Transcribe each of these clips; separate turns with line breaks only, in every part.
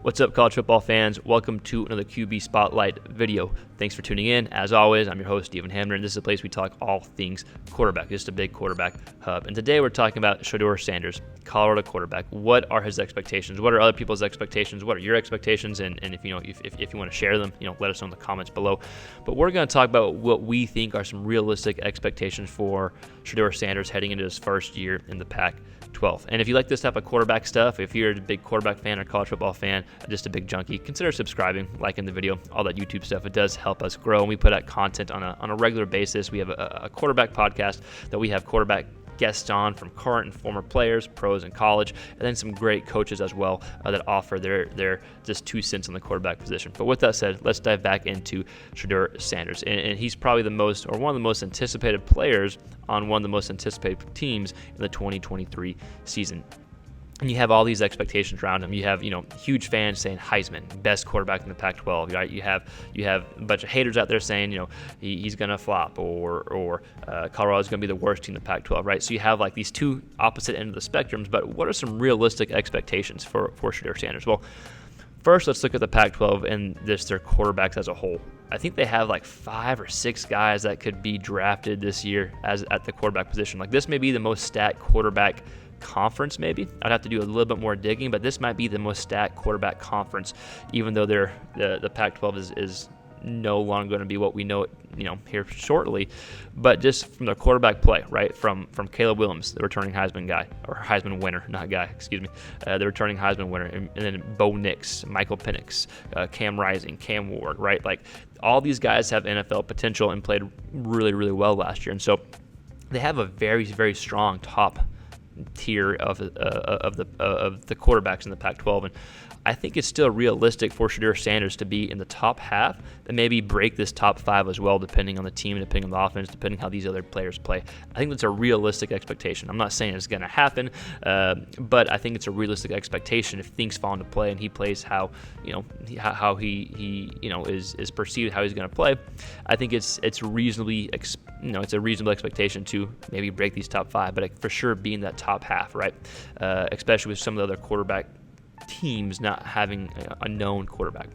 What's up, college football fans? Welcome to another QB Spotlight video. Thanks for tuning in. As always, I'm your host, Stephen Hamner, and this is a place we talk all things quarterback. Just a big quarterback hub. And today we're talking about Shedeur Sanders, Colorado quarterback. What are his expectations? What are other people's expectations? What are your expectations? And if you want to share them, let us know in the comments below. But we're going to talk about what we think are some realistic expectations for Shedeur Sanders heading into his first year in the Pac-12. And if you like this type of quarterback stuff, if you're a big quarterback fan or college football fan, just a big junkie, consider subscribing, liking the video, all that YouTube stuff. It does help us grow, and we put out content on a regular basis. We have a quarterback podcast that we have quarterback guests on from current and former players, pros in college, and then some great coaches as well that offer their just 2 cents on the quarterback position. But with that said, let's dive back into Shedeur Sanders. And he's probably one of the most anticipated players on one of the most anticipated teams in the 2023 season. And you have all these expectations around him. You have, huge fans saying Heisman, best quarterback in the Pac-12. Right? You have a bunch of haters out there saying, he's gonna flop, or Colorado's gonna be the worst team in the Pac-12. Right? So you have like these two opposite ends of the spectrums. But what are some realistic expectations for Shedeur Sanders? Well, first, let's look at the Pac-12 and their quarterbacks as a whole. I think they have like 5 or 6 guys that could be drafted this year at the quarterback position. Like, this may be the most stacked quarterback conference. Maybe I'd have to do a little bit more digging, but this might be the most stacked quarterback conference, even though the Pac-12 is no longer going to be what we know it, here shortly. But just from their quarterback play, right, from Caleb Williams, the returning Heisman guy, or Heisman winner, not guy, excuse me, the returning Heisman winner, and then Bo Nix, Michael Penix, Cam Rising, Cam Ward, right? Like, all these guys have NFL potential and played really, really well last year, and so they have a very, very strong top tier of the quarterbacks in the Pac-12, and I think it's still realistic for Shedeur Sanders to be in the top half and maybe break this top 5 as well, depending on the team, depending on the offense, depending how these other players play. I think that's a realistic expectation. I'm not saying it's going to happen, but I think it's a realistic expectation if things fall into play and he plays how he is perceived, how he's going to play. I think it's reasonably it's a reasonable expectation to maybe break these top 5, but for sure be in that top half, right? Especially with some of the other quarterback teams not having a known quarterback.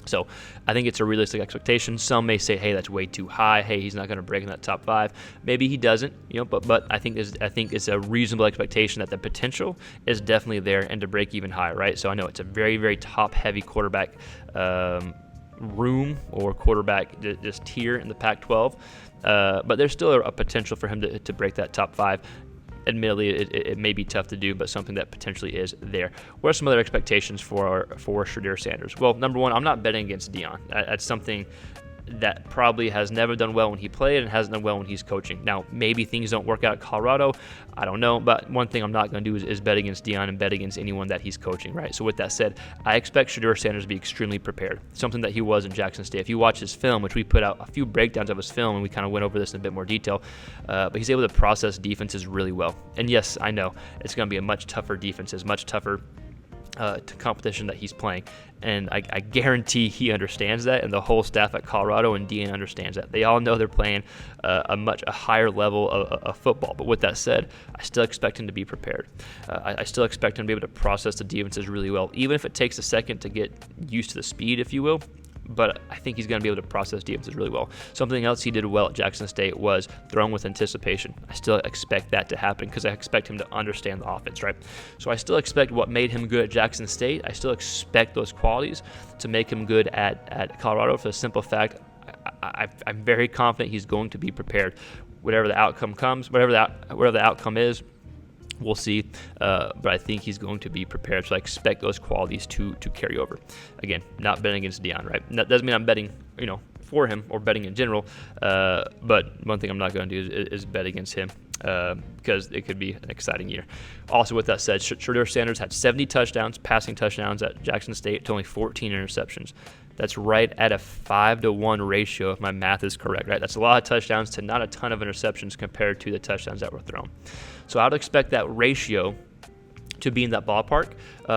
So I think it's a realistic expectation. Some may say, hey, that's way too high. Hey, he's not going to break in that top 5. Maybe he doesn't, but I think it's a reasonable expectation that the potential is definitely there and to break even higher, right? So I know it's a very, very top-heavy quarterback room or quarterback just tier in the Pac-12, but there's still a potential for him to break that top 5. Admittedly, it may be tough to do, but something that potentially is there. What are some other expectations for Shedeur Sanders? Well, number one, I'm not betting against Deion. That's something that probably has never done well when he played and hasn't done well when he's coaching. Now, maybe things don't work out at Colorado. I don't know, but one thing I'm not going to do is bet against Deion and bet against anyone that he's coaching, right? So with that said, I expect Shedeur Sanders to be extremely prepared, something that he was in Jackson State. If you watch his film, which we put out a few breakdowns of his film, and we kind of went over this in a bit more detail, but he's able to process defenses really well. And yes, I know it's going to be a much tougher defense, much tougher to competition that he's playing, and I guarantee he understands that, and the whole staff at Colorado and Deion understands that. They all know they're playing a higher level of football. But with that said, I still expect him to be prepared. I still expect him to be able to process the defenses really well, even if it takes a second to get used to the speed, if you will. But I think he's going to be able to process defenses really well. Something else he did well at Jackson State was throwing with anticipation. I still expect that to happen because I expect him to understand the offense, right? So I still expect what made him good at Jackson State. I still expect those qualities to make him good at Colorado, for the simple fact I'm very confident he's going to be prepared. Whatever the outcome comes, whatever the outcome is, we'll see, but I think he's going to be prepared, so I expect those qualities to carry over. Again, not betting against Deion, right? That doesn't mean I'm betting, for him or betting in general, but one thing I'm not going to do is bet against him because it could be an exciting year. Also, with that said, Shedeur Sanders had 70 passing touchdowns at Jackson State to only 14 interceptions. That's right at a 5-to-1 ratio, if my math is correct, right? That's a lot of touchdowns to not a ton of interceptions compared to the touchdowns that were thrown. So I would expect that ratio to be in that ballpark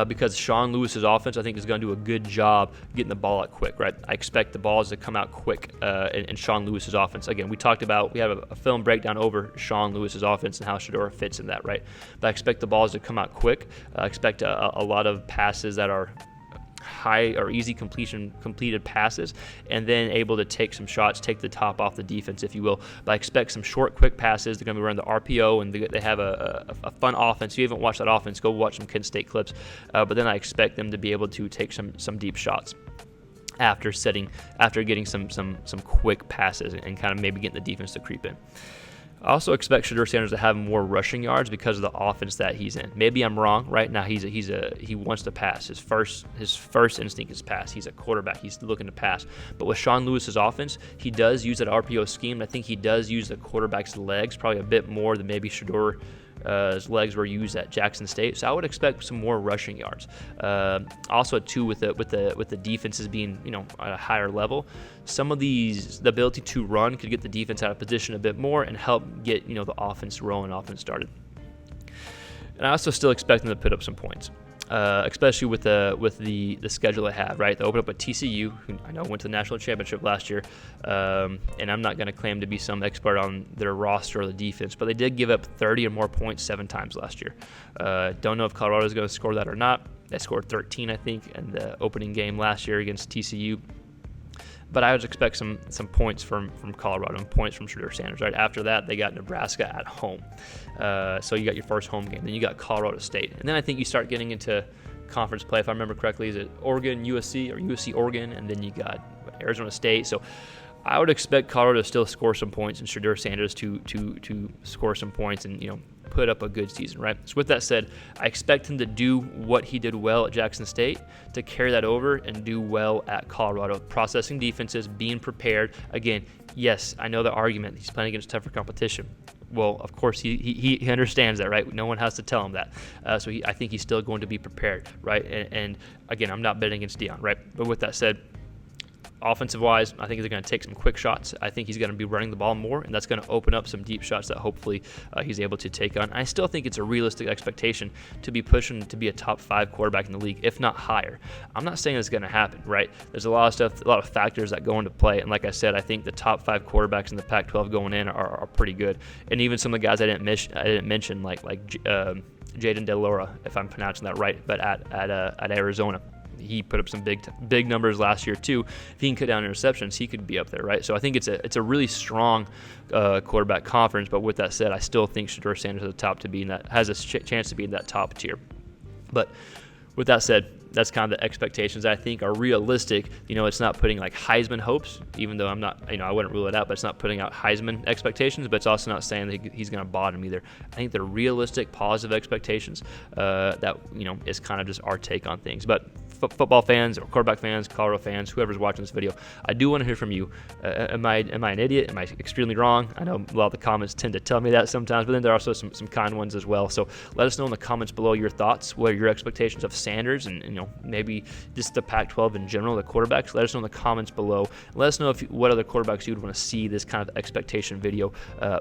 because Sean Lewis's offense, I think, is going to do a good job getting the ball out quick, right? I expect the balls to come out quick in Sean Lewis's offense. Again, we have a film breakdown over Sean Lewis's offense and how Shedeur fits in that, right? But I expect the balls to come out quick. I expect a lot of passes that are high or easy completed passes, and then able to take some shots, take the top off the defense, if you will. But I expect some short, quick passes. They're going to be running the RPO, and they have a fun offense. If you haven't watched that offense, go watch some Kent State clips. But then I expect them to be able to take some deep shots after getting some quick passes and kind of maybe getting the defense to creep in. I also expect Shedeur Sanders to have more rushing yards because of the offense that he's in. Maybe I'm wrong. Right now, he wants to pass. His first instinct is pass. He's a quarterback. He's looking to pass. But with Sean Lewis's offense, he does use that RPO scheme. I think he does use the quarterback's legs probably a bit more than maybe Shedeur. His legs were used at Jackson State, so I would expect some more rushing yards. Also, too, with the defenses being at a higher level, some of the ability to run could get the defense out of position a bit more and help get the offense rolling, offense started. And I also still expect them to put up some points. Especially with the schedule they have, right? They open up with TCU, who I know went to the national championship last year, and I'm not going to claim to be some expert on their roster or the defense, but they did give up 30 or more points 7 times last year. Don't know if Colorado's going to score that or not. They scored 13, I think, in the opening game last year against TCU. But I would expect some points from Colorado and points from Shedeur Sanders. Right after that, they got Nebraska at home. So you got your first home game. Then you got Colorado State. And then I think you start getting into conference play, if I remember correctly. Is it Oregon, USC, or USC, Oregon? And then you got Arizona State. So I would expect Colorado to still score some points and Shedeur Sanders to score some points and put up a good season, right? So with that said, I expect him to do what he did well at Jackson State, to carry that over and do well at Colorado, processing defenses, being prepared. Again, yes, I know the argument, he's playing against tougher competition. Well, of course, he understands that, right? No one has to tell him that. So I think he's still going to be prepared, right? And again, I'm not betting against Deion, right? But with that said, offensive-wise, I think they're going to take some quick shots. I think he's going to be running the ball more, and that's going to open up some deep shots that hopefully he's able to take on. I still think it's a realistic expectation to be pushing to be a top 5 quarterback in the league, if not higher. I'm not saying it's going to happen, right? There's a lot of stuff, a lot of factors that go into play, and like I said, I think the top 5 quarterbacks in the Pac-12 going in are pretty good. And even some of the guys I didn't mention, like Jaden De Laura, if I'm pronouncing that right, but at Arizona. He put up some big numbers last year too. If he can cut down interceptions, he could be up there, right? So I think it's a really strong quarterback conference. But with that said, I still think Shedeur Sanders has a chance to be in that top tier. But with that said, that's kind of the expectations I think are realistic. It's not putting like Heisman hopes, even though I'm not, I wouldn't rule it out, but it's not putting out Heisman expectations, but it's also not saying that he's going to bottom either. I think they're realistic, positive expectations that, is kind of just our take on things. But football fans or quarterback fans, Colorado fans, whoever's watching this video, I do want to hear from you. Am I an idiot? Am I extremely wrong? I know a lot of the comments tend to tell me that sometimes, but then there are also some kind ones as well. So let us know in the comments below your thoughts. What are your expectations of Sanders and maybe just the Pac-12 in general, the quarterbacks? Let us know in the comments below. Let us know what other quarterbacks you would want to see this kind of expectation video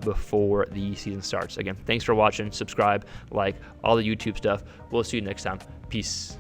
before the season starts. Again, thanks for watching. Subscribe, like, all the YouTube stuff. We'll see you next time. Peace.